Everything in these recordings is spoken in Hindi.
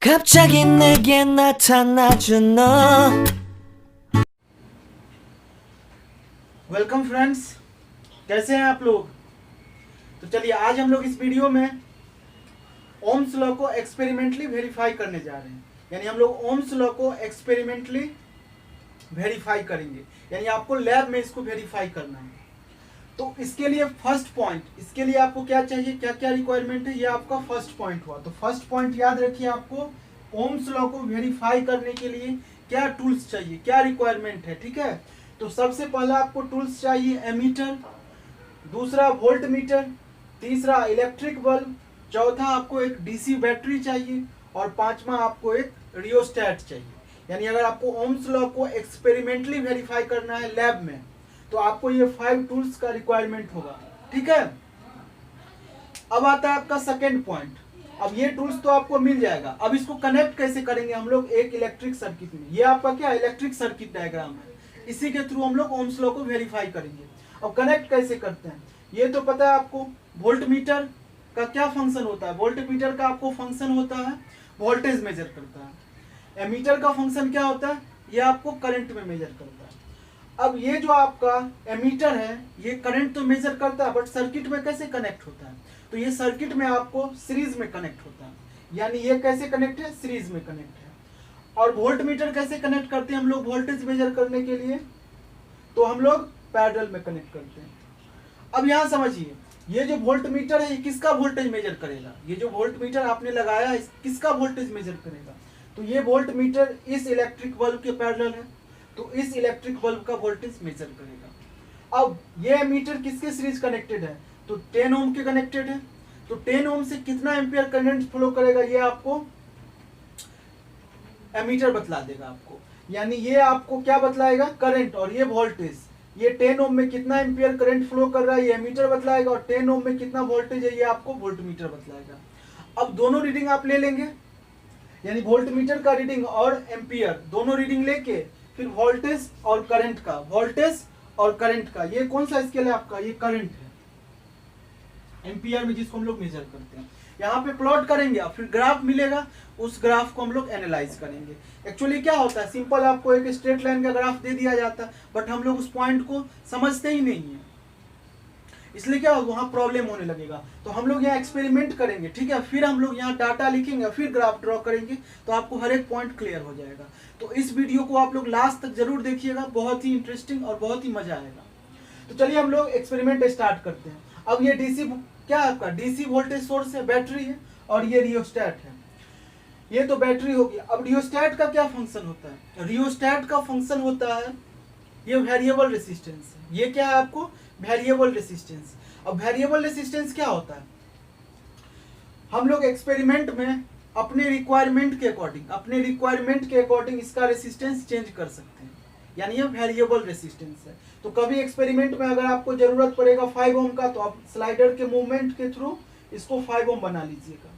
갑자기 내게 나타나준 너. वेलकम फ्रेंड्स, कैसे हैं आप लोग। तो चलिए आज हम लोग इस वीडियो में ओम्स लॉ को एक्सपेरिमेंटली वेरीफाई करने जा रहे हैं। यानी हम लोग ओम्स लॉ को एक्सपेरिमेंटली वेरीफाई करेंगे, यानी आपको लैब में इसको वेरीफाई करना है। तो इसके लिए फर्स्ट पॉइंट, इसके लिए आपको क्या चाहिए, क्या क्या रिक्वायरमेंट है, ये आपका फर्स्ट पॉइंट हुआ। तो फर्स्ट पॉइंट याद रखिए, आपको ओम्स लॉ को वेरीफाई करने के लिए क्या टूल्स चाहिए, क्या रिक्वायरमेंट है। ठीक है, तो सबसे पहला आपको टूल्स चाहिए एमीटर, दूसरा वोल्ट मीटर, तीसरा इलेक्ट्रिक बल्ब, चौथा आपको एक डीसी बैटरी चाहिए और पांचवा आपको एक रियोस्टेट चाहिए। यानी अगर आपको ओम्स लॉ को एक्सपेरिमेंटली वेरीफाई करना है लैब में, तो आपको ये 5 टूल्स का रिक्वायरमेंट होगा। ठीक है, अब आता है आपका सेकेंड पॉइंट। अब ये टूल्स तो आपको मिल जाएगा, अब इसको कनेक्ट कैसे करेंगे हम लोग एक इलेक्ट्रिक सर्किट में। ये आपका क्या इलेक्ट्रिक सर्किट डायग्राम है, इसी के थ्रू हम लोग ओम्स लॉ को वेरीफाई करेंगे। अब कनेक्ट कैसे करते हैं ये तो पता है आपको। वोल्ट मीटर का क्या फंक्शन होता है, वोल्ट मीटर का आपको फंक्शन होता है वोल्टेज मेजर करता है। एमीटर का फंक्शन क्या होता है, ये आपको करंट में मेजर करता है। अब ये जो आपका एमीटर है ये करंट तो मेजर करता है, बट सर्किट में कैसे कनेक्ट होता है, तो ये सर्किट में आपको सीरीज में कनेक्ट होता है। यानी ये कैसे कनेक्ट है, सीरीज में कनेक्ट है। और वोल्ट मीटर कैसे कनेक्ट करते हैं हम लोग वोल्टेज मेजर करने के लिए, तो हम लोग पैरेलल में कनेक्ट करते हैं। अब यहाँ समझिए, ये जो वोल्ट मीटर है ये किसका वोल्टेज मेजर करेगा, ये जो वोल्ट मीटर आपने लगाया है किसका वोल्टेज मेजर करेगा, तो ये वोल्ट मीटर इस इलेक्ट्रिक बल्ब के पैरेलल है, तो इस इलेक्ट्रिक बल्ब का वोल्टेज मेजर करेगा। अब ये मीटर किसके सीरीज कनेक्टेड है, तो 10 ओम के कनेक्टेड है। तो 10 ओम से कितना एम्पियर करंट फ्लो करेगा ये आपको एमीटर बतला देगा आपको। यानी ये आपको क्या बतलाएगा, करंट, और ये वोल्टेज। ये 10 ओम में कितना एम्पियर करंट फ्लो कर रहा है ये एमीटर बतलाएगा, और 10 ओम में कितना वोल्टेज है ये आपको वोल्ट मीटर बतलाएगा। अब दोनों रीडिंग आप ले लेंगे, यानी वोल्ट मीटर का रीडिंग और एम्पियर दोनों रीडिंग लेके फिर वोल्टेज और करंट का, वोल्टेज और करंट का, ये कौन सा स्केल है आपका, ये करंट है एम्पियर में जिसको हम लोग मेजर करते हैं। यहाँ पे प्लॉट करेंगे और फिर ग्राफ मिलेगा, उस ग्राफ को हम लोग एनालाइज करेंगे। एक्चुअली क्या होता है, सिंपल आपको एक स्ट्रेट लाइन का ग्राफ दे दिया जाता है, बट हम लोग उस पॉइंट को समझते ही नहीं है, इसलिए क्या होगा वहां प्रॉब्लम होने लगेगा। तो हम लोग यहाँ एक्सपेरिमेंट करेंगे, ठीक है, फिर हम लोग यहाँ डाटा लिखेंगे, फिर ग्राफ ड्रॉ करेंगे, तो आपको हर एक पॉइंट क्लियर हो जाएगा। तो इस वीडियो को आप लोग लास्ट तक जरूर देखिएगा, बहुत ही इंटरेस्टिंग और बहुत ही मजा आएगा। तो चलिए हम लोग एक्सपेरिमेंट स्टार्ट करते हैं। अब ये डीसी क्या है आपका, डीसी वोल्टेज सोर्स है, बैटरी है, और ये रियोस्टेट है। ये तो बैटरी होगी। अब रियोस्टेट का क्या फंक्शन होता है, रियोस्टेट का फंक्शन होता है ये वेरिएबल रेसिस्टेंस है। ये क्या है आपको, वेरिएबल रेसिस्टेंस। अब वेरिएबल रेसिस्टेंस क्या होता है, हम लोग एक्सपेरिमेंट में अपने रिक्वायरमेंट के अकॉर्डिंग, अपने रिक्वायरमेंट के अकॉर्डिंग इसका रेसिस्टेंस चेंज कर सकते हैं, यानी ये वेरिएबल रेसिस्टेंस है। तो कभी एक्सपेरिमेंट में अगर आपको जरूरत पड़ेगा 5 ओम का, तो आप स्लाइडर के मूवमेंट के थ्रू इसको 5 ओम बना लीजिएगा।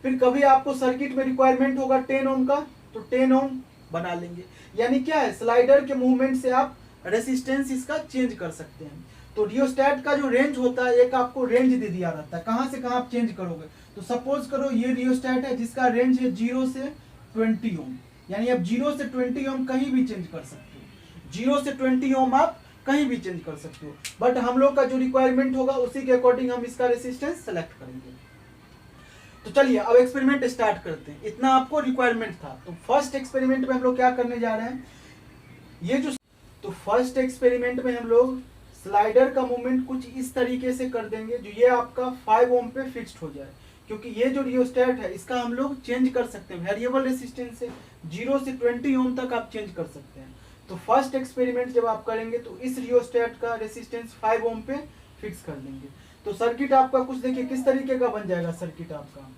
फिर कभी आपको सर्किट में रिक्वायरमेंट होगा 10 ओम का, तो 10 ओम बना लेंगे। यानी क्या है, स्लाइडर के मूवमेंट से आप रेसिस्टेंस इसका चेंज कर सकते हैं। तो रियोस्टेट का जो रेंज होता है, एक आपको रेंज दे दिया रहता है, कहां से कहां आप चेंज करोगे। तो सपोज करो ये रियोस्टेट है जिसका रेंज है 0 से 20 ओम, यानी आप 0 से 20 ओम कहीं भी चेंज कर सकते हो, 0 से 20 ओम आप कहीं भी चेंज कर सकते हो। बट हम लोग का जो रिक्वायरमेंट होगा उसी के अकॉर्डिंग हम इसका रेसिस्टेंस सेलेक्ट करेंगे। तो चलिए अब एक्सपेरिमेंट स्टार्ट करते हैं, इतना आपको रिक्वायरमेंट था। तो फर्स्ट एक्सपेरिमेंट में हम लोग क्या करने जा रहे हैं, ये जो, तो फर्स्ट एक्सपेरिमेंट में हम लोग स्लाइडर का मूवमेंट कुछ इस तरीके से कर देंगे जो ये आपका 5 ओम पे फिक्स्ड हो जाए, क्योंकि ये जो रियोस्टेट है इसका हम लोग चेंज कर सकते हैं, वेरिएबल रेसिस्टेंस से 0 से 20 ओम तक आप चेंज कर सकते हैं। तो फर्स्ट एक्सपेरिमेंट जब आप करेंगे तो इस रियोस्टेट का रेसिस्टेंस 5 ओम पे फिक्स कर लेंगे। तो सर्किट आपका कुछ देखिए किस तरीके का बन जाएगा। सर्किट आपका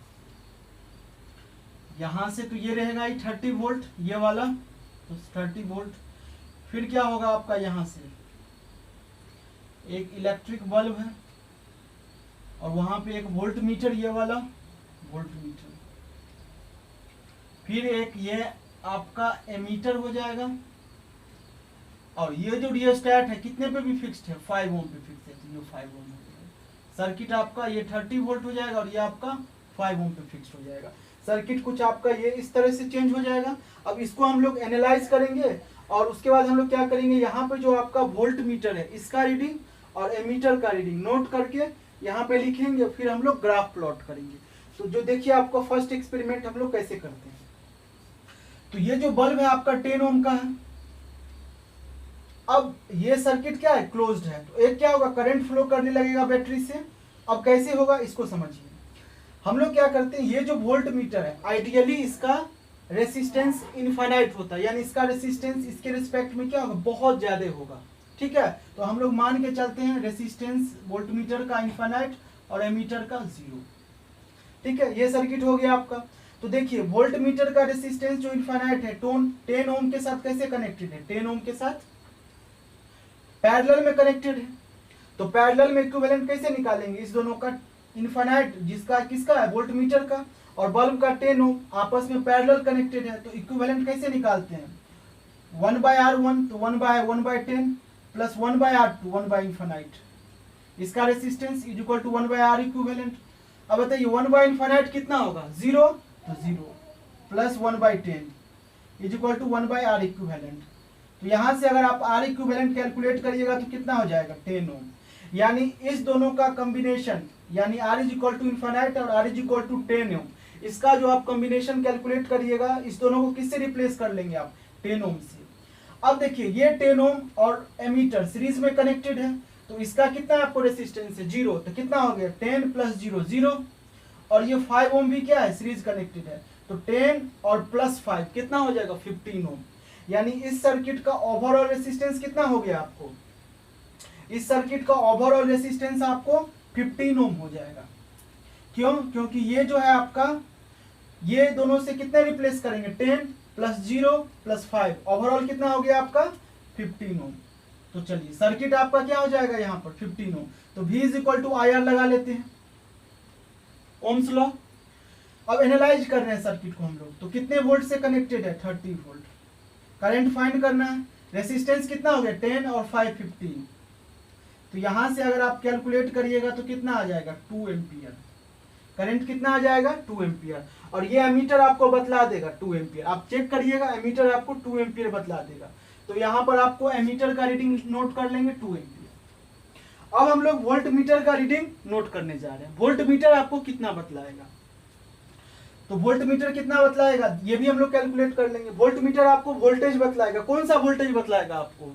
यहां से तो ये रहेगा 30 वोल्ट ये वाला, तो 30 वोल्ट। फिर क्या होगा आपका, यहां से एक इलेक्ट्रिक बल्ब है, और वहां पे एक वोल्ट मीटर ये वाला वोल्ट मीटर। फिर एक ये आपका एमीटर हो जाएगा, और ये जो रियोस्टेट है कितने पे भी फिक्स्ड है, 5 ओम पे फिक्स है, तो ये 5 ओम हो जाएगा। सर्किट आपका ये 30 वोल्ट हो जाएगा, और ये आपका 5 ओम पे फिक्स्ड हो जाएगा। सर्किट कुछ आपका ये इस तरह से चेंज हो जाएगा। अब इसको हम लोग एनालाइज करेंगे और उसके बाद हम लोग क्या करेंगे, यहाँ पे जो आपका वोल्ट मीटर है इसका रीडिंग और एमीटर का रीडिंग नोट करके यहाँ पे लिखेंगे, फिर हम लोग ग्राफ प्लॉट करेंगे। तो जो देखिए आपका फर्स्ट एक्सपेरिमेंट हम लोग कैसे करते हैं। तो ये जो बल्ब है आपका 10 ओम का है। अब ये सर्किट क्या है, क्लोज्ड है। तो एक क्या होगा, करंट फ्लो करने लगेगा बैटरी से। अब कैसे होगा इसको समझिए। हम लोग क्या करते हैं, ये जो वोल्ट मीटर है आइडियली इसका रेसिस्टेंस इनफाइनाइट होता है, यानी इसका रेसिस्टेंस इसके रिस्पेक्ट में क्या होगा, बहुत ज्यादा होगा। ठीक है, तो हम लोग मान के चलते हैं रेसिस्टेंस वोल्ट मीटर का इनफाइनाइट और एमीटर का 0। ठीक है, ये सर्किट हो गया आपका। तो देखिए वोल्ट मीटर का रेसिस्टेंस जो इनफाइनाइट है 10 ओम के साथ कैसे कनेक्टेड है, 10 ओम के साथ पैरेलल में कनेक्टेड है। तो पैरेलल में इक्विवेलेंट कैसे निकालेंगे, इस दोनों का इनफाइनाइट जिसका किसका है, वोल्ट मीटर का, और बल्ब का 10 ओम आपस में पैरेलल कनेक्टेड है। तो इक्विवेलेंट कैसे निकालते हैं, 1/R1 तो 1/10 प्लस 1/R2 1/इनफाइनाइट। इसका resistance is equal to 1/R equivalent. अब बताइए 1/इनफाइनाइट कितना होगा, 0 तो 0 plus 1/10 is equal to 1/R equivalent. तो यहां से अगर आप R इक्विवेलेंट कैलकुलेट करिएगा तो कितना हो जाएगा, 10 ओम। यानी इस दोनों का कॉम्बिनेशन, यानी R is equal to infinite और R is equal to 10 ohm, इसका जो आप कॉम्बिनेशन कैलकुलेट करिएगा, इस दोनों को किससे रिप्लेस कर लेंगे आप, 10 ओम से। अब देखिए ये 10 ओम और एमीटर सीरीज में कनेक्टेड है, तो इसका कितना आपको रेसिस्टेंस है, 0। तो कितना हो गया, 10 प्लस 0 0, और ये 5 ओम भी क्या है, सीरीज कनेक्टेड है। तो 10 और प्लस 5 कितना हो जाएगा, 15 ओम। यानी इस सर्किट का ओवरऑल रेसिस्टेंस कितना हो गया आपको, इस सर्किट का ओवरऑल रेसिस्टेंस आपको 15 ओम हो जाएगा। क्यों, क्योंकि ये जो है आपका, ये दोनों से कितने रिप्लेस करेंगे, 10 प्लस 0 प्लस 5, ओवरऑल कितना हो गया आपका 15 ओम। तो चलिए सर्किट आपका क्या हो जाएगा यहाँ पर 15 ओम। तो V is equal to IR लगा लेते हैं, ओम्स लॉ। अब एनालाइज कर रहे हैं सर्किट को हम लोग, तो कितने वोल्ट से कनेक्टेड है, 30 वोल्ट। करंट फाइंड करना है, रेसिस्टेंस कितना हो गया, 10 और 5 15। तो यहां से अगर आप कैलकुलेट करिएगा तो कितना आ जाएगा, 2 एम्पियर। करंट कितना आ जाएगा, 2 एम्पियर। और ये एमीटर आपको बतला देगा 2 एम्पियर। आप चेक करिएगा, एमीटर आपको 2 एम्पियर बतला देगा। तो यहाँ पर आपको एमीटर का रीडिंग नोट कर लेंगे 2 एम्पियर। अब हम लोग वोल्ट मीटर का रीडिंग नोट करने जा रहे हैं। वोल्ट मीटर आपको कितना बतलाएगा, तो वोल्ट मीटर कितना बतलाएगा ये भी हम लोग कैलकुलेट कर लेंगे। वोल्ट मीटर आपको वोल्टेज बतलाएगा, कौन सा वोल्टेज बतलाएगा आपको,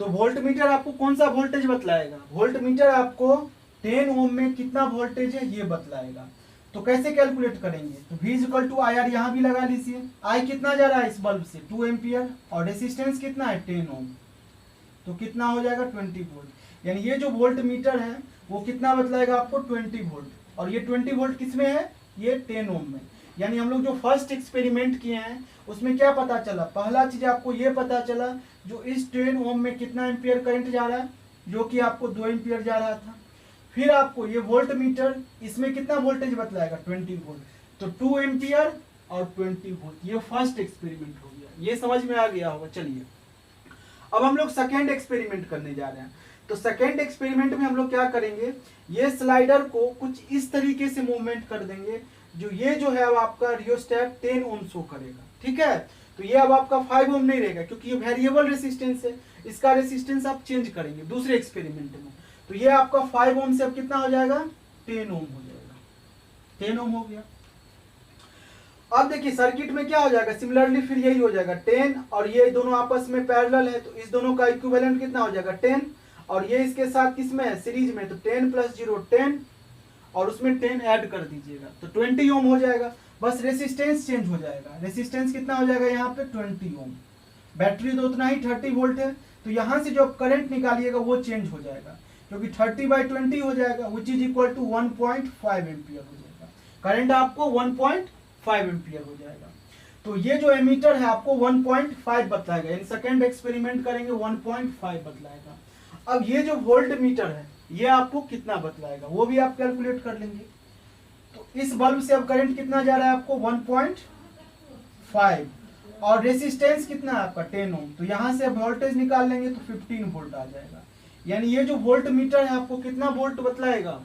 तो वोल्ट मीटर आपको कौन सा वोल्टेज बतलाएगा, वोल्ट मीटर आपको 10 ओम में कितना वोल्टेज है ये बतलाएगा। तो कैसे कैलकुलेट करेंगे, तो V is equal to IR यहाँ भी लगा लीजिए। I कितना जा रहा है इस बल्ब से, 2 एम्पियर, और रेसिस्टेंस कितना है 10 ओम। तो कितना हो जाएगा 20 वोल्ट। यानी ये जो वोल्ट मीटर है वो कितना बतलाएगा आपको 20 वोल्ट, और ये 20 वोल्ट किस में है, ये 10 ओम में। यानी हम लोग जो फर्स्ट एक्सपेरिमेंट किए हैं उसमें क्या पता चला, पहला चीज आपको ये पता चला जो इस 10 ओम में कितना एम्पियर करंट जा रहा है, जो कि आपको 2 एम्पियर जा रहा था। फिर आपको ये वोल्ट मीटर इसमें कितना वोल्टेज बतलाएगा 20 वोल्ट। तो 2 एम्पियर और 20 वोल्ट, ये फर्स्ट एक्सपेरिमेंट हो गया। ये समझ में आ गया होगा। चलिए अब हम लोग सेकेंड एक्सपेरिमेंट करने जा रहे हैं। तो सेकेंड एक्सपेरिमेंट में हम लोग क्या करेंगे, ये स्लाइडर को कुछ इस तरीके से मूवमेंट कर देंगे, जो ये जो है अब आपका रियोस्टेट 10 ओम शो करेगा। ठीक है, तो ये अब आपका 5 ओम नहीं रहेगा, क्योंकि ये वेरिएबल रेसिस्टेंस है, इसका रेसिस्टेंस आप चेंज करेंगे दूसरे एक्सपेरिमेंट में। तो ये आपका 5 ओम से अब कितना हो जाएगा, 10 ओम हो जाएगा, 10 ओम हो गया। अब देखिए सर्किट में क्या हो जाएगा, सिमिलरली फिर यही हो जाएगा 10, और ये दोनों आपस में पैरेलल है, तो इस दोनों का इक्विवेलेंट कितना हो जाएगा 10, और ये इसके साथ किसमें है, सीरीज में। तो 10 प्लस 0 10, और उसमें 10 ऐड कर दीजिएगा तो 20 ओम हो जाएगा। बस रेसिस्टेंस चेंज हो जाएगा, रेसिस्टेंस कितना हो जाएगा यहाँ पे 20 ओम। बैटरी तो उतना ही 30 वोल्ट है, तो यहाँ से जो करंट निकालिएगा वो चेंज हो जाएगा, क्योंकि 30/20 हो जाएगा, which is equal to 1.5 ampere हो जाएगा। करंट आपको 1.5 एम्पियर हो जाएगा। तो ये जो एमीटर है आपको 1.5 बतलाएगा, यानी सेकेंड एक्सपेरिमेंट करेंगे 1.5 बतलाएगा। अब ये जो वोल्ट मीटर है ये आपको कितना बतलाएगा वो भी आप कैलकुलेट कर लेंगे। तो इस बल्ब से अब करंट कितना जा रहा है आपको 1.5, और रेसिस्टेंस कितना है आपका 10 ओम। तो यहां से अब वोल्टेज निकाल लेंगे तो 15 वोल्ट आ जाएगा। यानी ये जो वोल्ट मीटर है आपको कितना वोल्ट बतलाएगा,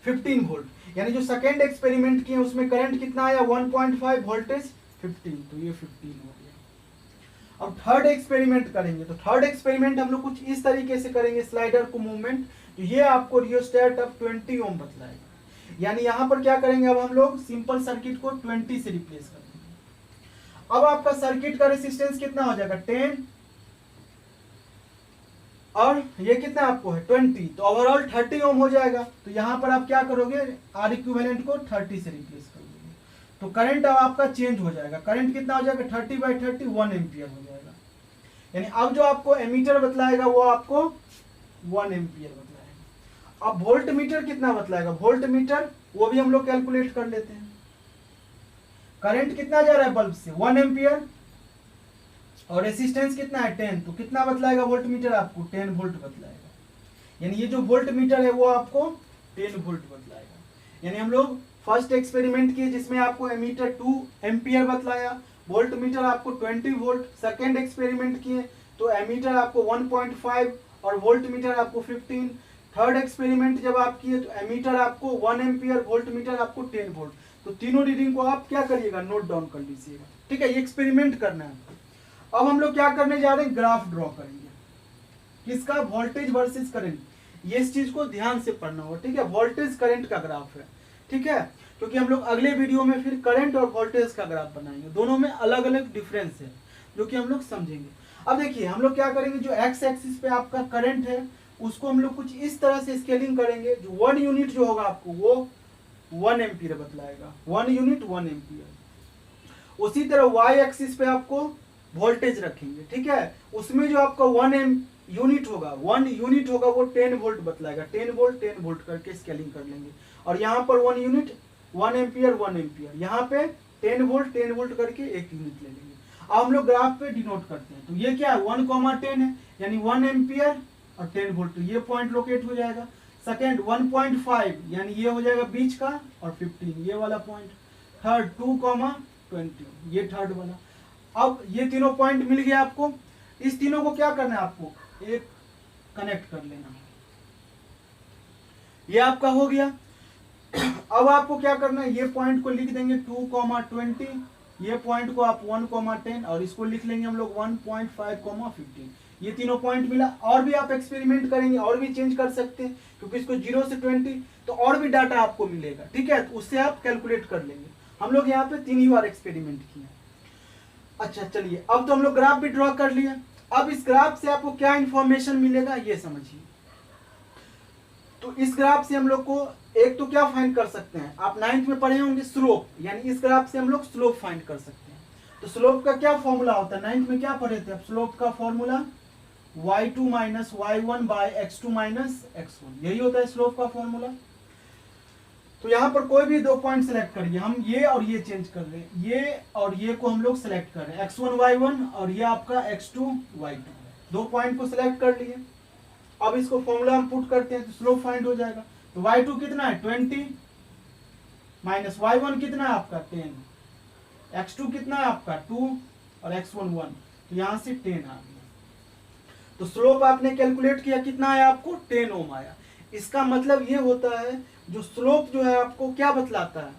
15 वोल्ट। यानी जो सेकेंड एक्सपेरिमेंट किए उसमें करंट कितना आया 1.5, वोल्टेज 15, तो ये 15 हो गया। अब थर्ड एक्सपेरिमेंट करेंगे, तो थर्ड एक्सपेरिमेंट हम लोग कुछ इस तरीके से करेंगे, स्लाइडर को मूवमेंट, तो ये आपको रियोस्टेट अब 20 ओम बतलाएगा। यानी यहां पर क्या करेंगे, अब हम लोग सिंपल सर्किट को 20 से रिप्लेस कर देंगे। अब आपका सर्किट का रेसिस्टेंस कितना हो जाएगा 10, और ये कितना आपको है 20, तो ओवरऑल 30 ओम हो जाएगा। तो यहां पर आप क्या करोगे, आर इक्विवेलेंट को 30 से रिप्लेस कर दोगे, तो करंट अब आपका चेंज हो जाएगा। करंट कितना हो जाएगा 30/30 1 एम्पियर हो जाएगा। यानी अब जो आपको एमीटर बतलाएगा वो आपको 1 एम्पियर बतलाएगा। अब वोल्ट मीटर कितना बतलाएगा, वोल्ट मीटर वो भी हम लोग कैलकुलेट कर लेते हैं। करंट कितना जा रहा है बल्ब से 1 एम्पियर, और रेसिस्टेंस कितना है 10, तो कितना बतलाएगा वोल्ट मीटर आपको 10 वोल्ट बतलाएगा। यानी ये जो वोल्ट मीटर है वो आपको 10 वोल्ट बतलाएगा। यानी हम लोग फर्स्ट एक्सपेरिमेंट किए जिसमें आपको एमीटर 2 एम्पियर बतलाया, वोल्ट मीटर आपको 20 वोल्ट। सेकेंड एक्सपेरिमेंट किए तो एमीटर आपको 1.5 और वोल्ट मीटर आपको 15। थर्ड एक्सपेरिमेंट जब आप किए तो एमीटर आपको 1 एम्पियर, वोल्ट मीटर आपको 10 वोल्ट। तो तीनों रीडिंग को आप क्या करिएगा, नोट डाउन कर लीजिएगा। ठीक है, ये एक्सपेरिमेंट करना है। अब हम लोग क्या करने जा रहे हैं, ग्राफ ड्रॉ करेंगे, किसका, वोल्टेज वर्सेस करंट। ये इस चीज को ध्यान से पढ़ना होगा। ठीक है, वोल्टेज करंट का ग्राफ है। ठीक है, क्योंकि हम लोग अगले वीडियो में फिर करंट और वोल्टेज का ग्राफ बनाएंगे, दोनों में अलग अलग डिफरेंस है जो कि हम लोग समझेंगे। अब देखिए हम लोग क्या करेंगे, जो एक्स एक्सिस पे आपका करंट है उसको हम लोग कुछ इस तरह से स्केलिंग करेंगे, जो 1 यूनिट जो होगा आपको वो 1 एम्पियर बतलाएगा, 1 यूनिट 1 एम्पियर। उसी तरह वाई एक्सिस पे आपको वोल्टेज रखेंगे। ठीक है, उसमें जो आपका 1 यूनिट होगा, 1 यूनिट होगा वो 10 वोल्ट बतलाएगा, 10 वोल्ट 10 वोल्ट करके स्केलिंग कर लेंगे। और यहाँ पर 1 यूनिट 1 एम्पियर 1 एम्पियर, यहाँ पे 10 वोल्ट करके 1 यूनिट ले लेंगे। अब हम लोग ग्राफ पे डिनोट करते हैं, तो ये क्या है 1,10 है, यानी 1 एम्पियर और 10 वोल्ट, तो ये पॉइंट लोकेट हो जाएगा। सेकेंड 1.5 यानी ये हो जाएगा बीच का, और 15 ये वाला पॉइंट। थर्ड 2,20 ये थर्ड वाला। अब ये तीनों पॉइंट मिल गया आपको, इस तीनों को क्या करना है आपको, एक कनेक्ट कर लेना। ये आपका हो गया। अब आपको क्या करना है, ये पॉइंट को लिख देंगे 2,20, ये पॉइंट को आप 1,10 और इसको लिख लेंगे हम लोग 1.5,15। ये तीनों पॉइंट मिला। और भी आप एक्सपेरिमेंट करेंगे और भी चेंज कर सकते हैं, क्योंकि इसको 0 से 20 तो और भी डाटा आपको मिलेगा। ठीक है, तो उससे आप कैलकुलेट कर लेंगे। हम लोग यहाँ पे 3 ही बार एक्सपेरिमेंट किए। अच्छा चलिए, अब तो हम लोग ग्राफ भी ड्रॉ कर लिए। अब इस ग्राफ से आपको क्या इंफॉर्मेशन मिलेगा ये समझिए। तो इस ग्राफ से हम लोग को एक तो क्या फाइंड कर सकते हैं, आप 9th में पढ़े होंगे स्लोप, यानी इस ग्राफ से हम लोग स्लोप फाइंड कर सकते हैं। तो स्लोप का क्या फॉर्मूला होता है, 9th में क्या पढ़े थे आप, स्लोप का formula y2 minus y1 bye x2 minus x1, यही होता है स्लोप का फॉर्मूला। तो यहाँ पर कोई भी 2 पॉइंट सेलेक्ट करिए, हम ये और ये चेंज कर रहे हैं, ये और ये को हम लोग सेलेक्ट कर रहे हैं, x1 y1 और ये आपका x2 y2, 2 पॉइंट को सेलेक्ट कर लिए। अब इसको फॉर्मूला हम पुट करते हैं तो स्लोप फाइंड हो जाएगा। तो y2 कितना है 20 माइनस y1 कितना है आपका 10, x2 कितना है आपका 2 और x1 1, तो यहाँ से 10 आ गया। तो स्लोप आपने कैलकुलेट किया, कितना आया आपको 10 ओम आया। इसका मतलब ये होता है जो स्लोप जो है आपको क्या बतलाता है,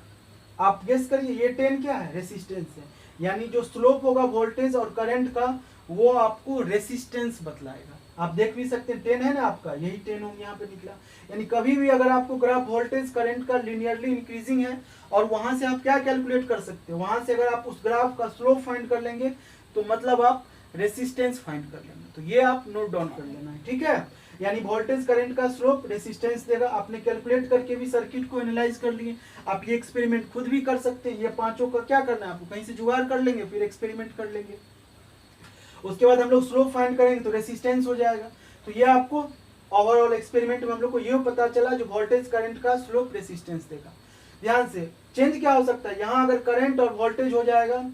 आप गेस करिए, ये 10 क्या है, रेसिस्टेंस है। यानी जो स्लोप होगा वोल्टेज और करंट का वो आपको रेसिस्टेंस बतलाएगा। आप देख भी सकते हैं 10 है ना आपका, यही 10 ओम यहाँ पे निकला। यानी कभी भी अगर आपको ग्राफ वोल्टेज करंट का लिनियरली इंक्रीजिंग है और वहां से आप क्या कैलकुलेट कर सकते हैं, वहां से अगर आप उस ग्राफ का स्लोप फाइंड कर लेंगे तो मतलब आप रेसिस्टेंस फाइंड कर लेंगे। तो ये आप नोट डाउन कर लेना है। ठीक है, यानी वोल्टेज करंट का स्लोप रेसिस्टेंस देगा। आपने कैलकुलेट करके भी सर्किट को एनालाइज कर लिए। आप ये एक्सपेरिमेंट खुद भी कर सकते हैं। ये पांचों का क्या करना है आपको, कहीं से जुगाड़ कर लेंगे फिर एक्सपेरिमेंट कर लेंगे। उसके बाद हम लोग स्लोप फाइंड करेंगे तो रेसिस्टेंस हो जाएगा। तो ये आपको ओवरऑल एक्सपेरिमेंट में हम लोग को ये पता चला जो वोल्टेज करंट का स्लोप रेसिस्टेंस देगा। ध्यान से, चेंज क्या हो सकता है, यहाँ अगर करंट और वोल्टेज हो जाएगा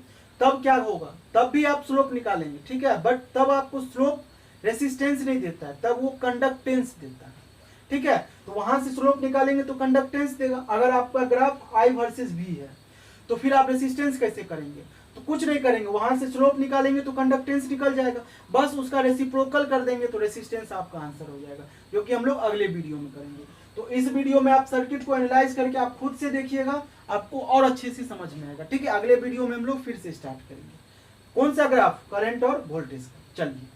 तब क्या होगा, तब भी आप स्लोप निकालेंगे। ठीक है, बट तब आपको स्लोप रेसिस्टेंस नहीं देता है, तब वो कंडक्टेंस देता है। ठीक है, तो वहां से स्लोप निकालेंगे तो कंडक्टेंस देगा। अगर आपका ग्राफ I वर्सेस V है तो फिर आप रेसिस्टेंस कैसे करेंगे, तो कुछ नहीं करेंगे, वहां से स्लोप निकालेंगे तो कंडक्टेंस निकल जाएगा, बस उसका रेसिप्रोकल कर देंगे तो रेसिस्टेंस आपका आंसर हो जाएगा, जो कि हम लोग अगले वीडियो में करेंगे। तो इस वीडियो में आप सर्किट को एनालाइज करके आप खुद से देखिएगा, आपको और अच्छे से समझ में आएगा। ठीक है, अगले वीडियो में हम लोग फिर से स्टार्ट करेंगे। कौन सा ग्राफ? करंट और वोल्टेज का। चलिए।